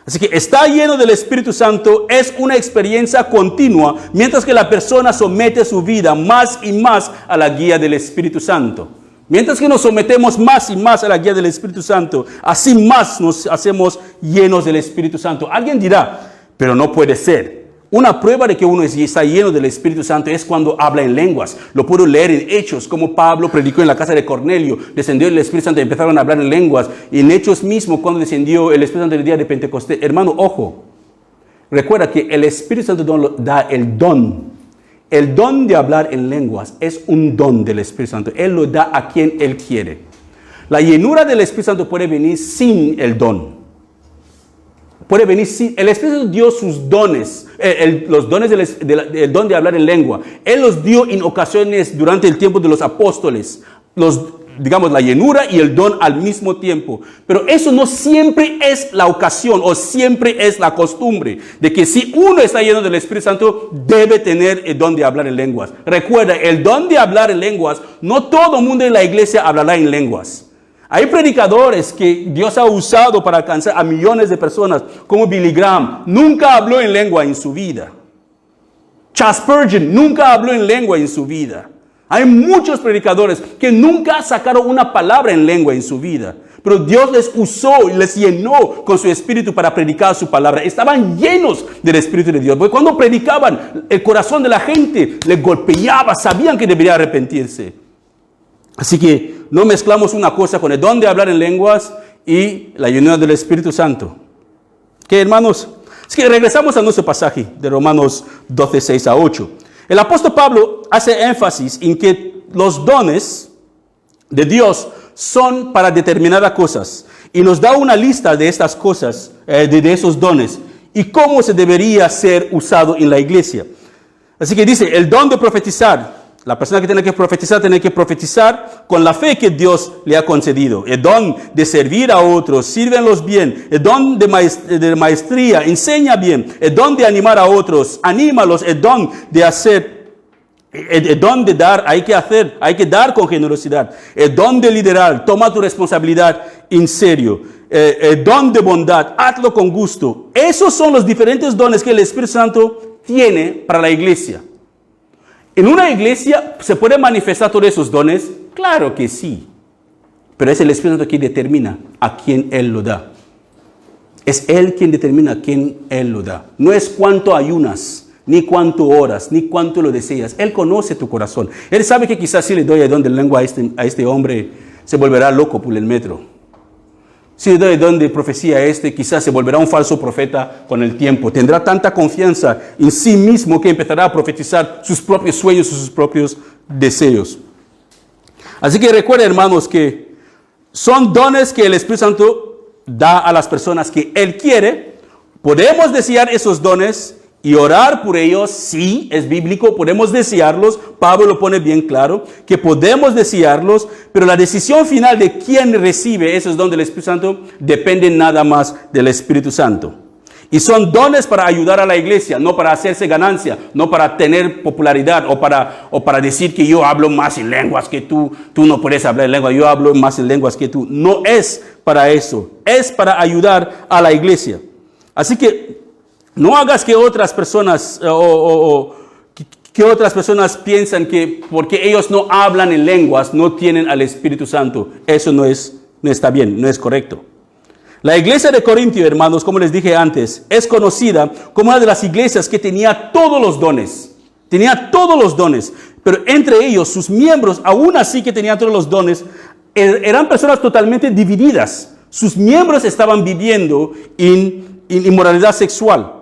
Así que estar lleno del Espíritu Santo es una experiencia continua, mientras que la persona somete su vida más y más a la guía del Espíritu Santo. Mientras que nos sometemos más y más a la guía del Espíritu Santo, así más nos hacemos llenos del Espíritu Santo. Alguien dirá, pero no puede ser. Una prueba de que uno está lleno del Espíritu Santo es cuando habla en lenguas. Lo puedo leer en Hechos, como Pablo predicó en la casa de Cornelio. Descendió el Espíritu Santo y empezaron a hablar en lenguas. Y en Hechos mismo, cuando descendió el Espíritu Santo el día de Pentecostés. Hermano, ojo. Recuerda que el Espíritu Santo da el don. El don de hablar en lenguas es un don del Espíritu Santo. Él lo da a quien Él quiere. La llenura del Espíritu Santo puede venir sin el don. Puede venir sin... El Espíritu Santo dio sus dones, los dones del don de hablar en lengua. Él los dio en ocasiones durante el tiempo de los apóstoles. Digamos, la llenura y el don al mismo tiempo. Pero eso no siempre es la ocasión o siempre es la costumbre de que si uno está lleno del Espíritu Santo, debe tener el don de hablar en lenguas. Recuerda, el don de hablar en lenguas, no todo el mundo en la iglesia hablará en lenguas. Hay predicadores que Dios ha usado para alcanzar a millones de personas, como Billy Graham. Nunca habló en lengua en su vida. Charles Spurgeon nunca habló en lengua en su vida. Hay muchos predicadores que nunca sacaron una palabra en lengua en su vida. Pero Dios les usó y les llenó con su espíritu para predicar su palabra. Estaban llenos del Espíritu de Dios. Porque cuando predicaban, el corazón de la gente les golpeaba. Sabían que debería arrepentirse. Así que no mezclamos una cosa con el don de hablar en lenguas y la llenura del Espíritu Santo. ¿Qué, hermanos? Es que regresamos a nuestro pasaje de Romanos 12, 6 a 8. El apóstol Pablo hace énfasis en que los dones de Dios son para determinadas cosas. Y nos da una lista de estas cosas, de esos dones. Y cómo se debería ser usado en la iglesia. Así que dice, el don de profetizar. La persona que tiene que profetizar con la fe que Dios le ha concedido. El don de servir a otros, sírvenlos bien. El don de maestría, enseña bien. El don de animar a otros, anímalos. El don de hacer, el don de dar, hay que dar con generosidad. El don de liderar, toma tu responsabilidad en serio. el don de bondad, hazlo con gusto. Esos son los diferentes dones que el Espíritu Santo tiene para la iglesia. ¿En una iglesia se puede manifestar todos esos dones? Claro que sí. Pero es el Espíritu Santo quien determina a quién Él lo da. Es Él quien determina a quién Él lo da. No es cuánto ayunas, ni cuánto oras, ni cuánto lo deseas. Él conoce tu corazón. Él sabe que quizás si le doy el don de lengua a este hombre, se volverá loco por el metro. Si le doy el don de profecía a este, quizás se volverá un falso profeta con el tiempo. Tendrá tanta confianza en sí mismo que empezará a profetizar sus propios sueños y sus propios deseos. Así que recuerden, hermanos, que son dones que el Espíritu Santo da a las personas que Él quiere. Podemos desear esos dones y orar por ellos. Sí, es bíblico, podemos desearlos. Pablo lo pone bien claro, que podemos desearlos, pero la decisión final de quién recibe esos dones del Espíritu Santo depende nada más del Espíritu Santo. Y son dones para ayudar a la iglesia, no para hacerse ganancia, no para tener popularidad o para decir que yo hablo más en lenguas que tú no puedes hablar en lenguas, yo hablo más en lenguas que tú. No es para eso, es para ayudar a la iglesia. Así que no hagas que otras personas que otras personas piensan que porque ellos no hablan en lenguas no tienen al Espíritu Santo. Eso no está bien, no es correcto. La iglesia de Corintio, hermanos, como les dije antes, es conocida como una de las iglesias que tenía todos los dones. Tenía todos los dones, pero entre ellos, sus miembros, aún así que tenían todos los dones, eran personas totalmente divididas. Sus miembros estaban viviendo en inmoralidad sexual.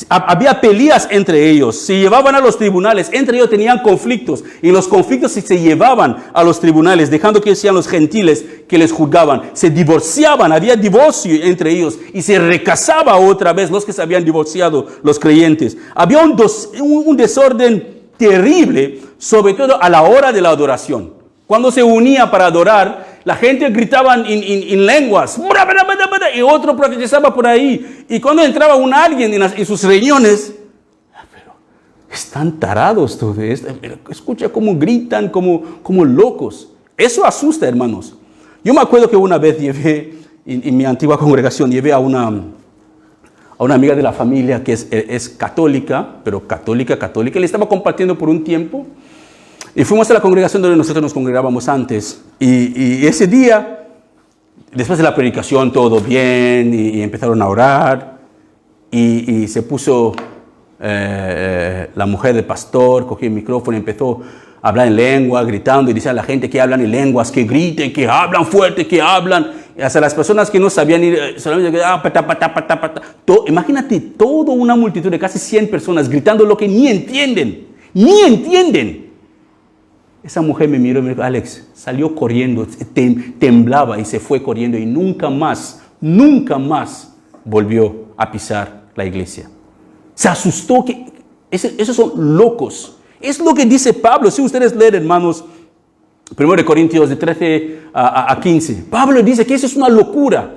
Había peleas entre ellos, se llevaban a los tribunales, entre ellos tenían conflictos y los conflictos se llevaban a los tribunales, dejando que sean los gentiles que les juzgaban. Se divorciaban, había divorcio entre ellos y se recasaba otra vez los que se habían divorciado, los creyentes. Había un desorden terrible, sobre todo a la hora de la adoración. Cuando se unía para adorar, la gente gritaba en lenguas, y otro profetizaba por ahí. Y cuando entraba alguien en sus reuniones, pero están tarados todos, escucha cómo gritan, como locos. Eso asusta, hermanos. Yo me acuerdo que una vez llevé, en mi antigua congregación, llevé a una amiga de la familia que es católica, pero católica, le estaba compartiendo por un tiempo. Y fuimos a la congregación donde nosotros nos congregábamos antes. Y ese día, después de la predicación, todo bien, y empezaron a orar. Y se puso la mujer del pastor, cogió el micrófono y empezó a hablar en lengua, gritando, y decía a la gente que hablan en lenguas, que griten, que hablan fuerte, que hablan. Y hasta las personas que no sabían ir, solamente imagínate, toda una multitud de casi 100 personas gritando lo que ni entienden. Esa mujer me miró y me dijo, Alex, salió corriendo, temblaba y se fue corriendo y nunca más volvió a pisar la iglesia. Se asustó que esos son locos. Es lo que dice Pablo. Si ustedes leen, hermanos, 1 Corintios de 13 a 15, Pablo dice que eso es una locura.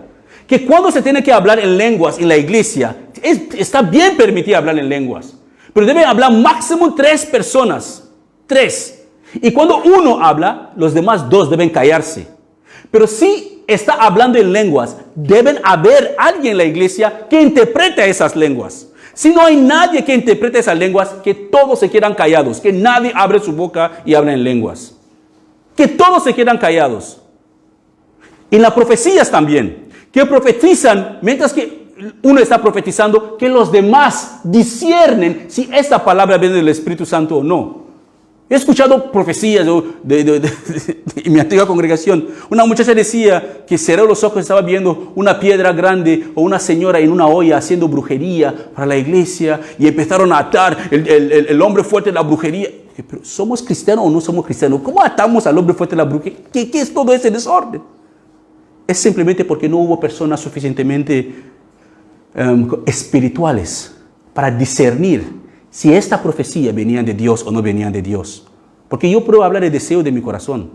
Que cuando se tiene que hablar en lenguas en la iglesia, está bien permitido hablar en lenguas. Pero deben hablar máximo 3 personas. 3. Y cuando uno habla, los demás 2 deben callarse. Pero si está hablando en lenguas, deben haber alguien en la iglesia que interprete esas lenguas. Si no hay nadie que interprete esas lenguas, que todos se quedan callados, que nadie abre su boca y habla en lenguas. Que todos se quedan callados. En las profecías también, que profetizan mientras que uno está profetizando, que los demás disciernen si esta palabra viene del Espíritu Santo o no. He escuchado profecías en mi antigua congregación. Una muchacha decía que cerró los ojos y estaba viendo una piedra grande o una señora en una olla haciendo brujería para la iglesia y empezaron a atar el hombre fuerte de la brujería. Pero ¿somos cristianos o no somos cristianos? ¿Cómo atamos al hombre fuerte de la brujería? ¿Qué es todo ese desorden? Es simplemente porque no hubo personas suficientemente espirituales para discernir si esta profecía venía de Dios o no venía de Dios. Porque yo puedo hablar de deseo de mi corazón.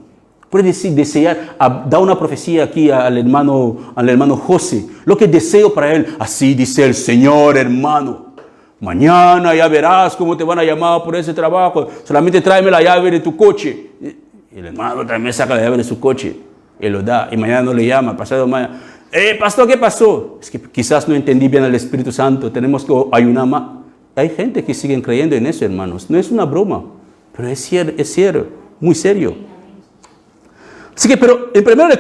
Puedo desear, dar una profecía aquí al hermano José. Lo que deseo para él, así dice el Señor, hermano. Mañana ya verás cómo te van a llamar por ese trabajo. Solamente tráeme la llave de tu coche. Y el hermano también saca la llave de su coche. Él lo da. Y mañana no le llama, pasado mañana. Pastor, ¿qué pasó? Es que quizás no entendí bien al Espíritu Santo. Tenemos que ayunar más. Hay gente que sigue creyendo en eso, hermanos. No es una broma, pero es cierto, muy serio. Así que, pero en 1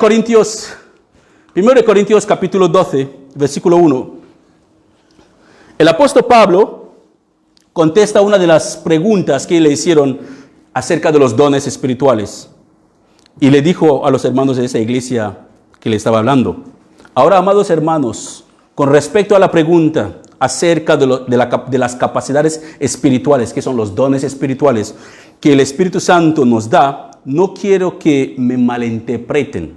Corintios capítulo 12, versículo 1, el apóstol Pablo contesta una de las preguntas que le hicieron acerca de los dones espirituales. Y le dijo a los hermanos de esa iglesia que le estaba hablando: ahora, amados hermanos, con respecto a la pregunta acerca de las capacidades espirituales, que son los dones espirituales, que el Espíritu Santo nos da, no quiero que me malinterpreten.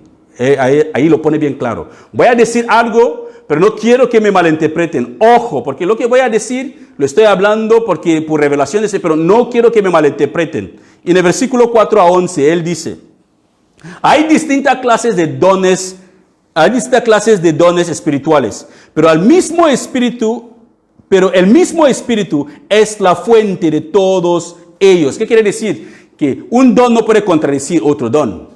Ahí lo pone bien claro. Voy a decir algo, pero no quiero que me malinterpreten. Ojo, porque lo que voy a decir, lo estoy hablando porque por revelación de ese, pero no quiero que me malinterpreten. Y en el versículo 4 a 11, él dice: hay distintas clases de dones espirituales, pero el mismo Espíritu es la fuente de todos ellos. ¿Qué quiere decir? Que un don no puede contradecir otro don.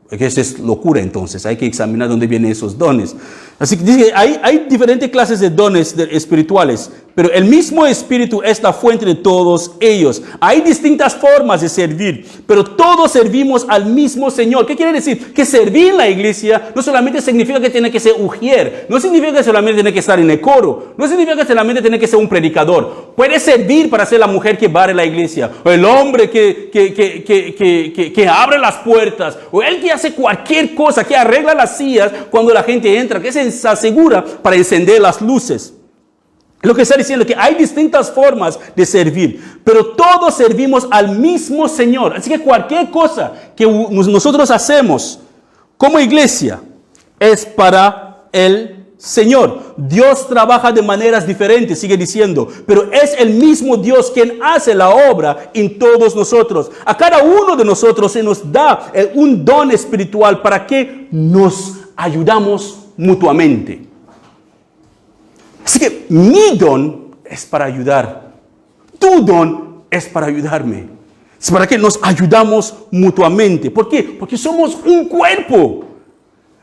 Porque eso es locura, entonces. Hay que examinar dónde vienen esos dones. Así que dice, hay diferentes clases de dones espirituales, pero el mismo Espíritu es la fuente de todos ellos. Hay distintas formas de servir, pero todos servimos al mismo Señor. ¿Qué quiere decir? Que servir en la iglesia no solamente significa que tiene que ser ujier, no significa que solamente tiene que estar en el coro, no significa que solamente tiene que ser un predicador. Puede servir para ser la mujer que barre la iglesia, o el hombre que abre las puertas, o el que hace cualquier cosa, que arregla las sillas cuando la gente entra, que se asegura para encender las luces. Lo que está diciendo es que hay distintas formas de servir, pero todos servimos al mismo Señor. Así que cualquier cosa que nosotros hacemos como iglesia es para el Señor. Dios trabaja de maneras diferentes, sigue diciendo, pero es el mismo Dios quien hace la obra en todos nosotros. A cada uno de nosotros se nos da un don espiritual para que nos ayudamos mutuamente. Así que mi don es para ayudar. Tu don es para ayudarme. Es para que nos ayudamos mutuamente. ¿Por qué? Porque somos un cuerpo.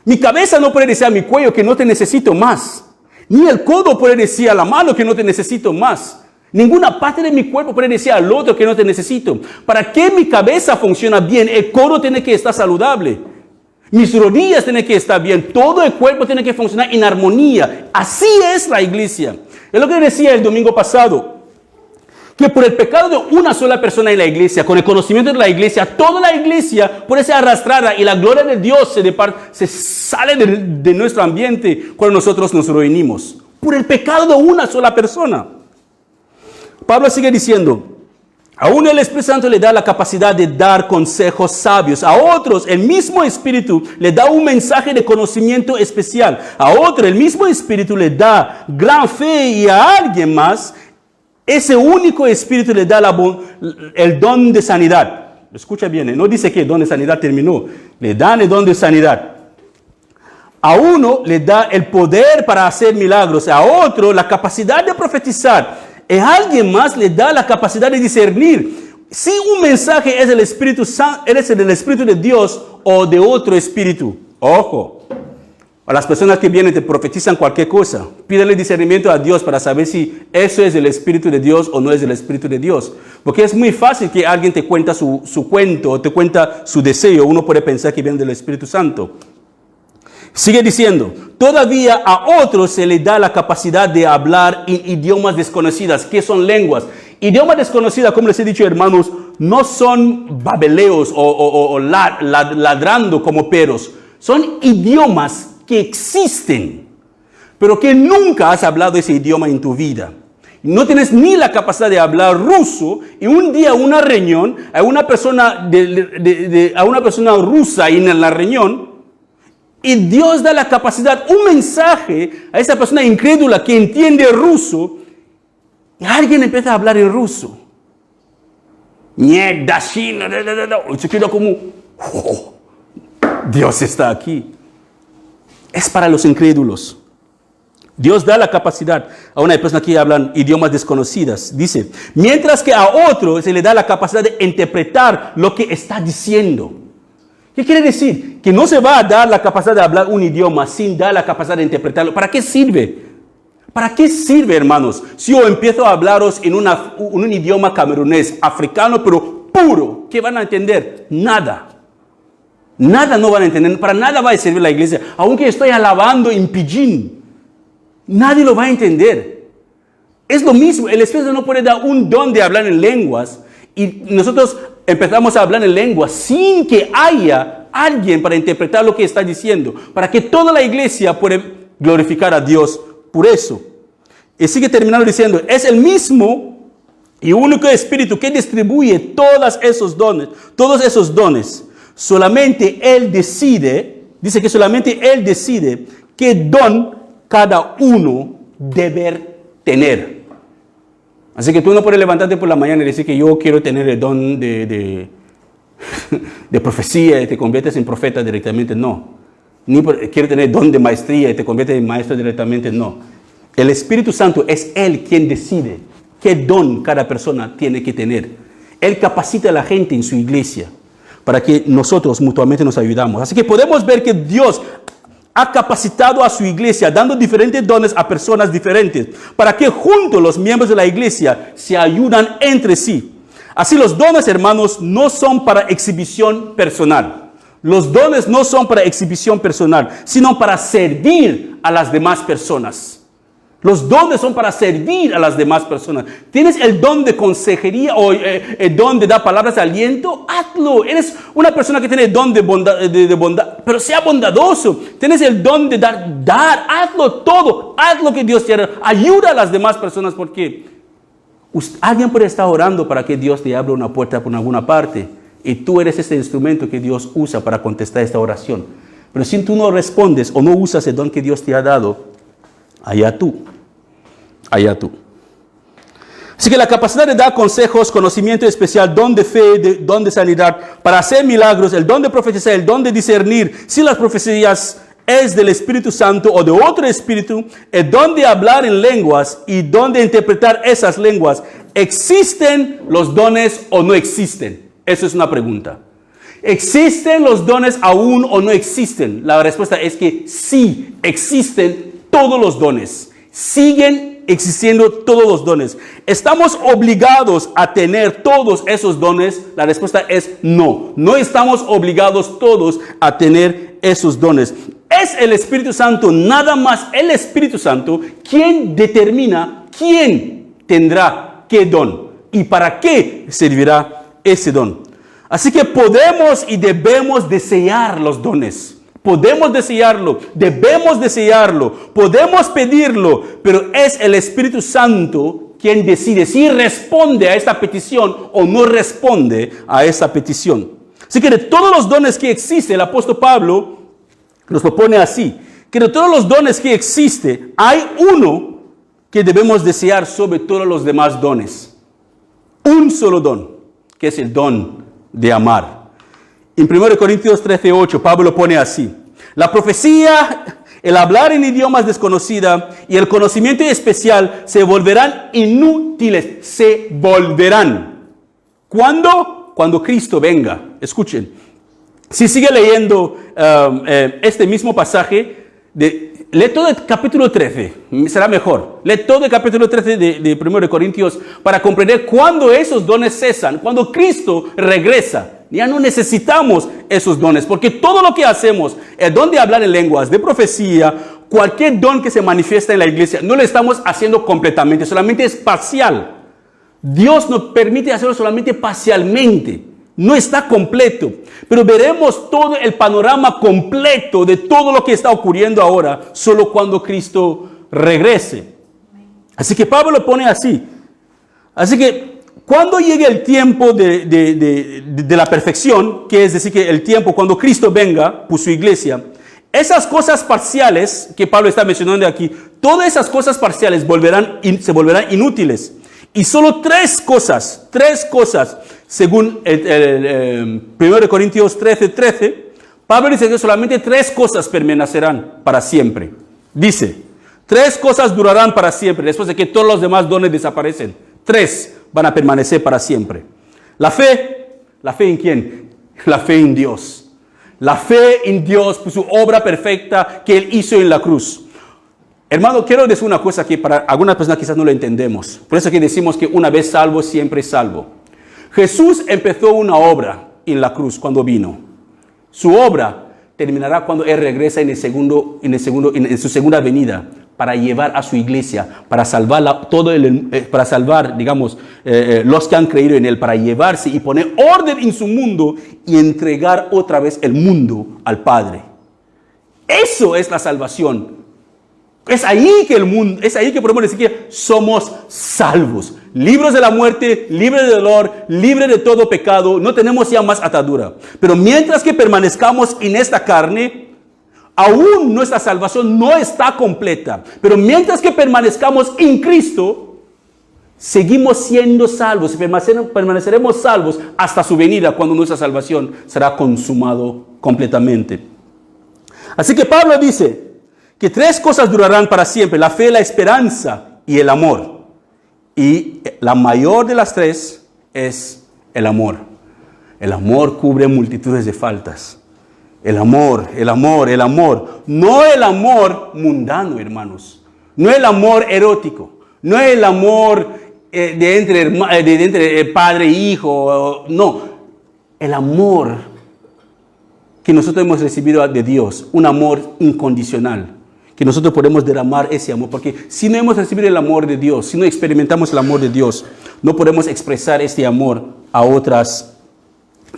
Mi cabeza no puede decir a mi cuello que no te necesito más. Ni el codo puede decir a la mano que no te necesito más. Ninguna parte de mi cuerpo puede decir al otro que no te necesito. Para que mi cabeza funcione bien, el codo tiene que estar saludable. Mis rodillas tienen que estar bien. Todo el cuerpo tiene que funcionar en armonía. Así es la iglesia. Es lo que decía el domingo pasado. Que por el pecado de una sola persona en la iglesia, con el conocimiento de la iglesia, toda la iglesia puede ser arrastrada y la gloria de Dios se sale de nuestro ambiente cuando nosotros nos reunimos. Por el pecado de una sola persona. Pablo sigue diciendo: aún el Espíritu Santo le da la capacidad de dar consejos sabios. A otros, el mismo Espíritu le da un mensaje de conocimiento especial. A otro, el mismo Espíritu le da gran fe, y a alguien más, ese único Espíritu le da el don de sanidad. Escucha bien, no dice que el don de sanidad terminó. Le dan el don de sanidad. A uno le da el poder para hacer milagros. A otro, la capacidad de profetizar. A alguien más le da la capacidad de discernir si un mensaje es del Espíritu Santo, es del Espíritu de Dios o de otro espíritu. Ojo, a las personas que vienen te profetizan cualquier cosa, pídele discernimiento a Dios para saber si eso es del Espíritu de Dios o no es del Espíritu de Dios. Porque es muy fácil que alguien te cuenta su cuento o te cuenta su deseo. Uno puede pensar que viene del Espíritu Santo. Sigue diciendo: todavía a otros se le da la capacidad de hablar en idiomas desconocidas. ¿Qué son lenguas? Idiomas desconocidas, como les he dicho, hermanos, no son babeleos o ladrando como perros. Son idiomas que existen, pero que nunca has hablado ese idioma en tu vida. No tienes ni la capacidad de hablar ruso, y un día una reunión, a una persona rusa en la reunión, y Dios da la capacidad, un mensaje a esa persona incrédula que entiende ruso, y alguien empieza a hablar en ruso. Se queda como, oh, Dios está aquí. Es para los incrédulos. Dios da la capacidad a una persona que habla idiomas desconocidas. Dice, mientras que a otro se le da la capacidad de interpretar lo que está diciendo. ¿Qué quiere decir? Que no se va a dar la capacidad de hablar un idioma sin dar la capacidad de interpretarlo. ¿Para qué sirve? ¿Para qué sirve, hermanos? Si yo empiezo a hablaros en un idioma camerunés, africano, pero puro, ¿qué van a entender? Nada. Nada no van a entender. Para nada va a servir la iglesia. Aunque estoy alabando en pidgin, nadie lo va a entender. Es lo mismo. El Espíritu no puede dar un don de hablar en lenguas y nosotros empezamos a hablar en lenguas sin que haya alguien para interpretar lo que está diciendo, para que toda la iglesia pueda glorificar a Dios por eso. Y sigue terminando diciendo, es el mismo y único Espíritu que distribuye todos esos dones. Solamente Él decide, dice que solamente Él decide qué don cada uno debe tener. Así que tú no puedes levantarte por la mañana y decir que yo quiero tener el don de profecía y te conviertes en profeta directamente, no. Ni quiero tener el don de maestría y te conviertes en maestro directamente, no. El Espíritu Santo es Él quien decide qué don cada persona tiene que tener. Él capacita a la gente en su iglesia para que nosotros mutuamente nos ayudamos. Así que podemos ver que Dios ha capacitado a su iglesia, dando diferentes dones a personas diferentes, para que juntos los miembros de la iglesia se ayudan entre sí. Así los dones, hermanos, no son para exhibición personal. Los dones no son para exhibición personal, sino para servir a las demás personas. Los dones son para servir a las demás personas. ¿Tienes el don de consejería o el don de dar palabras de aliento? Hazlo. Eres una persona que tiene el don de bondad, pero sea bondadoso. Tienes el don de dar. Hazlo todo. Haz lo que Dios quiere. Ayuda a las demás personas porque alguien puede estar orando para que Dios te abra una puerta por alguna parte y tú eres ese instrumento que Dios usa para contestar esta oración. Pero si tú no respondes o no usas el don que Dios te ha dado, allá tú. Así que la capacidad de dar consejos, conocimiento especial, don de fe, don de sanidad, para hacer milagros, el don de profetizar, el don de discernir si las profecías es del Espíritu Santo o de otro espíritu, el don de hablar en lenguas y don de interpretar esas lenguas, ¿existen los dones o no existen? Eso es una pregunta. ¿Existen los dones aún o no existen? La respuesta es que sí, existen todos los dones. Siguen existiendo todos los dones. ¿Estamos obligados a tener todos esos dones? La respuesta es no. No estamos obligados todos a tener esos dones. Es el Espíritu Santo, nada más el Espíritu Santo, quien determina quién tendrá qué don y para qué servirá ese don. Así que podemos y debemos desear los dones. Podemos desearlo, debemos desearlo, podemos pedirlo, pero es el Espíritu Santo quien decide si responde a esta petición o no responde a esa petición. Así que de todos los dones que existen, el apóstol Pablo nos lo pone así, que de todos los dones que existen, hay uno que debemos desear sobre todos los demás dones. Un solo don, que es el don de amar. En 1 Corintios 13:8, Pablo lo pone así. La profecía, el hablar en idiomas desconocidos y el conocimiento especial se volverán inútiles. Se volverán. ¿Cuándo? Cuando Cristo venga. Escuchen. Si sigue leyendo este mismo pasaje, lee todo el capítulo 13, será mejor. Lee todo el capítulo 13 de 1 Corintios para comprender cuándo esos dones cesan, cuando Cristo regresa. Ya no necesitamos esos dones, porque todo lo que hacemos, el don de hablar en lenguas, de profecía, cualquier don que se manifiesta en la iglesia, no lo estamos haciendo completamente, solamente es parcial. Dios nos permite hacerlo solamente parcialmente, no está completo. Pero veremos todo el panorama completo de todo lo que está ocurriendo ahora, solo cuando Cristo regrese. Así que Pablo lo pone así. Así que cuando llegue el tiempo de la perfección, que es decir, que el tiempo cuando Cristo venga por su iglesia, esas cosas parciales que Pablo está mencionando aquí, todas esas cosas parciales se volverán inútiles. Y solo tres cosas, según el 1 Corintios 13:13, Pablo dice que solamente tres cosas permanecerán para siempre. Dice, tres cosas durarán para siempre, después de que todos los demás dones desaparecen. Tres van a permanecer para siempre. La fe ¿en quién? La fe en Dios. La fe en Dios por su obra perfecta que Él hizo en la cruz. Hermano, quiero decir una cosa que para algunas personas quizás no lo entendemos. Por eso que decimos que una vez salvo, siempre salvo. Jesús empezó una obra en la cruz cuando vino. Su obra terminará cuando Él regresa en su segunda venida para llevar a su iglesia, para salvar digamos, los que han creído en Él, para llevarse y poner orden en su mundo y entregar otra vez el mundo al Padre. Eso es la salvación. Es ahí que podemos decir que somos salvos, libres de la muerte, libres de dolor, libres de todo pecado, no tenemos ya más atadura. Pero mientras que permanezcamos en esta carne, aún nuestra salvación no está completa. Pero mientras que permanezcamos en Cristo, seguimos siendo salvos, permaneceremos salvos hasta su venida, cuando nuestra salvación será consumado completamente. Así que Pablo dice que 3 cosas durarán para siempre: la fe, la esperanza y el amor. Y la mayor de las 3 es el amor. El amor cubre multitudes de faltas. El amor, el amor, el amor. No el amor mundano, hermanos. No el amor erótico. No el amor de entre padre e hijo. No. El amor que nosotros hemos recibido de Dios. Un amor incondicional. Que nosotros podemos derramar ese amor. Porque si no hemos recibido el amor de Dios, si no experimentamos el amor de Dios, no podemos expresar este amor a otras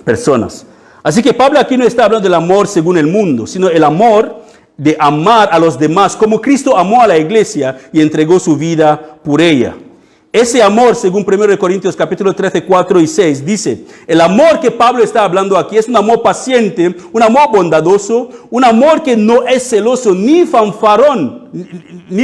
personas. Así que Pablo aquí no está hablando del amor según el mundo, sino el amor de amar a los demás, como Cristo amó a la iglesia y entregó su vida por ella. Ese amor, según 1 Corintios capítulo 13, 4 y 6, dice, el amor que Pablo está hablando aquí es un amor paciente, un amor bondadoso, un amor que no es celoso, ni fanfarrón, ni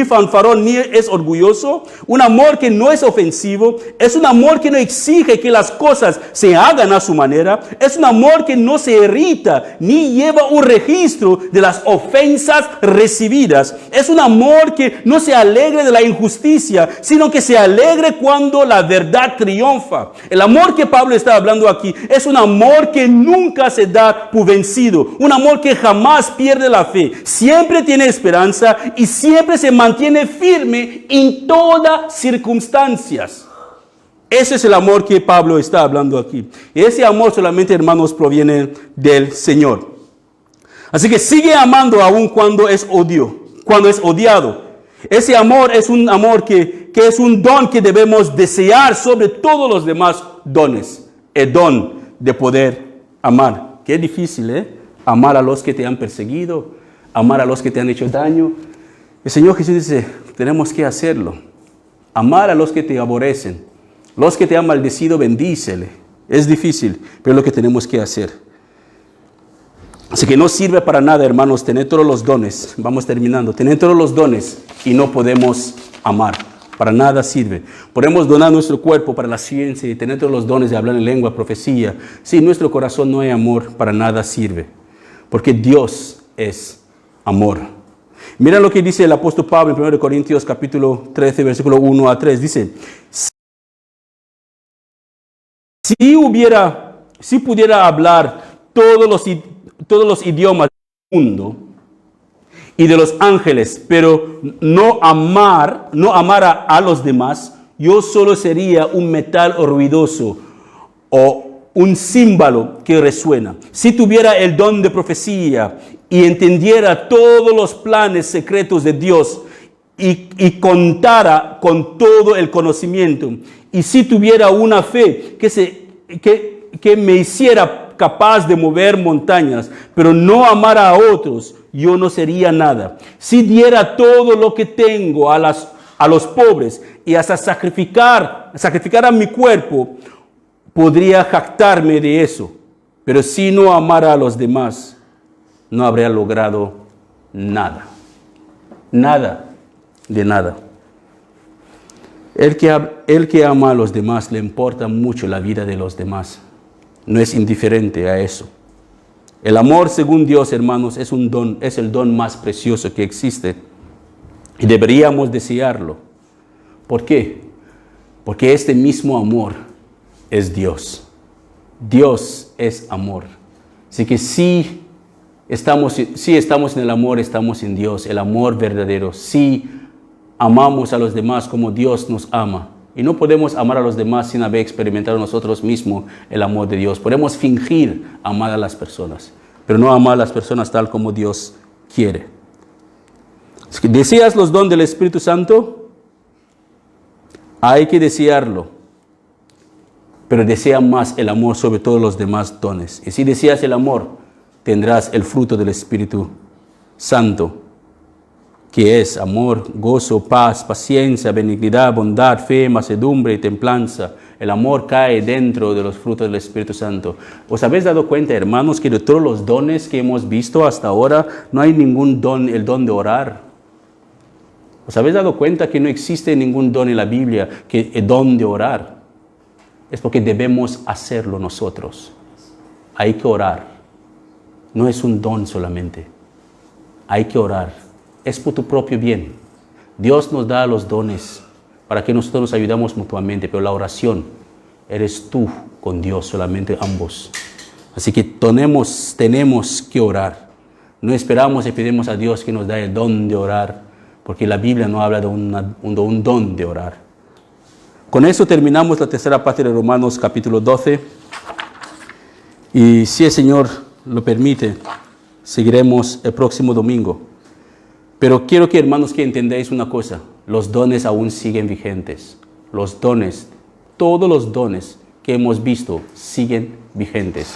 es orgulloso, un amor que no es ofensivo, es un amor que no exige que las cosas se hagan a su manera, es un amor que no se irrita, ni lleva un registro de las ofensas recibidas, es un amor que no se alegre de la injusticia, sino que se alegra cuando la verdad triunfa. El amor que Pablo está hablando aquí es un amor que nunca se da por vencido, un amor que jamás pierde la fe, siempre tiene esperanza y siempre se mantiene firme en todas circunstancias. Ese es el amor que Pablo está hablando aquí. Ese amor solamente, hermanos, proviene del Señor. Así que sigue amando aun cuando es odiado. Ese amor es un amor que es un don que debemos desear sobre todos los demás dones. El don de poder amar. Qué difícil, ¿eh? Amar a los que te han perseguido, amar a los que te han hecho daño. El Señor Jesús dice, tenemos que hacerlo. Amar a los que te aborrecen. Los que te han maldecido, bendícele. Es difícil, pero es lo que tenemos que hacer. Así que no sirve para nada, hermanos, tener todos los dones. Vamos terminando. Tener todos los dones y no podemos amar. Para nada sirve. Podemos donar nuestro cuerpo para la ciencia y tener todos los dones de hablar en lengua, profecía. Si en nuestro corazón no hay amor, para nada sirve. Porque Dios es amor. Mira lo que dice el apóstol Pablo en 1 Corintios capítulo 13, versículo 1 a 3. Dice, si pudiera hablar todos los idiomas del mundo y de los ángeles, pero no amara a los demás, yo solo sería un metal ruidoso o un címbalo que resuena. Si tuviera el don de profecía y entendiera todos los planes secretos de Dios y contara con todo el conocimiento, y si tuviera una fe que me hiciera capaz de mover montañas, pero no amara a otros, yo no sería nada. Si diera todo lo que tengo a los pobres y hasta sacrificar a mi cuerpo, podría jactarme de eso. Pero si no amara a los demás, no habría logrado nada. Nada de nada. El que ama a los demás le importa mucho la vida de los demás. No es indiferente a eso. El amor según Dios, hermanos, es un don, es el don más precioso que existe. Y deberíamos desearlo. ¿Por qué? Porque este mismo amor es Dios. Dios es amor. Así que si Si estamos en el amor, estamos en Dios, el amor verdadero. Si amamos a los demás como Dios nos ama. Y no podemos amar a los demás sin haber experimentado nosotros mismos el amor de Dios. Podemos fingir amar a las personas, pero no amar a las personas tal como Dios quiere. ¿Deseas los dones del Espíritu Santo? Hay que desearlo, pero desea más el amor sobre todos los demás dones. Y si deseas el amor, tendrás el fruto del Espíritu Santo, que es amor, gozo, paz, paciencia, benignidad, bondad, fe, mansedumbre y templanza. El amor cae dentro de los frutos del Espíritu Santo. ¿Os habéis dado cuenta, hermanos, que de todos los dones que hemos visto hasta ahora, no hay ningún don, el don de orar? ¿Os habéis dado cuenta que no existe ningún don en la Biblia que el don de orar? Es porque debemos hacerlo nosotros. Hay que orar. No es un don solamente. Hay que orar. Es por tu propio bien. Dios nos da los dones para que nosotros nos ayudamos mutuamente, pero la oración eres tú con Dios, solamente ambos. Así que tenemos que orar. No esperamos y pedimos a Dios que nos dé el don de orar, porque la Biblia no habla de un don de orar. Con eso terminamos la tercera parte de Romanos capítulo 12. Y si el Señor lo permite, seguiremos el próximo domingo. Pero quiero que, hermanos, que entendáis una cosa. Los dones aún siguen vigentes. Los dones, todos los dones que hemos visto siguen vigentes.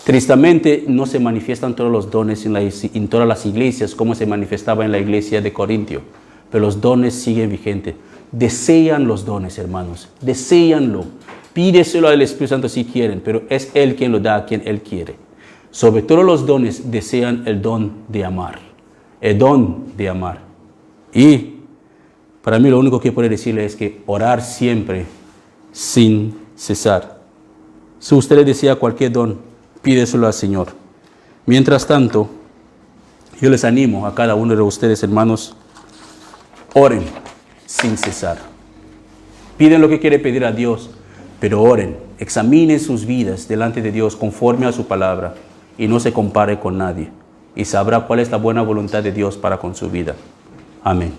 Tristemente, no se manifiestan todos los dones en todas las iglesias como se manifestaba en la iglesia de Corintio. Pero los dones siguen vigentes. Desean los dones, hermanos. Deséanlo. Pídeselo al Espíritu Santo si quieren, pero es Él quien lo da a quien Él quiere. Sobre todos los dones, desean el don de amar. El don de amar. Y para mí lo único que puedo decirle es que orar siempre sin cesar. Si usted desea cualquier don, pídeselo al Señor. Mientras tanto, yo les animo a cada uno de ustedes, hermanos, oren sin cesar. Piden lo que quiere pedir a Dios, pero oren, examinen sus vidas delante de Dios conforme a su palabra y no se compare con nadie. Y sabrá cuál es la buena voluntad de Dios para con su vida. Amén.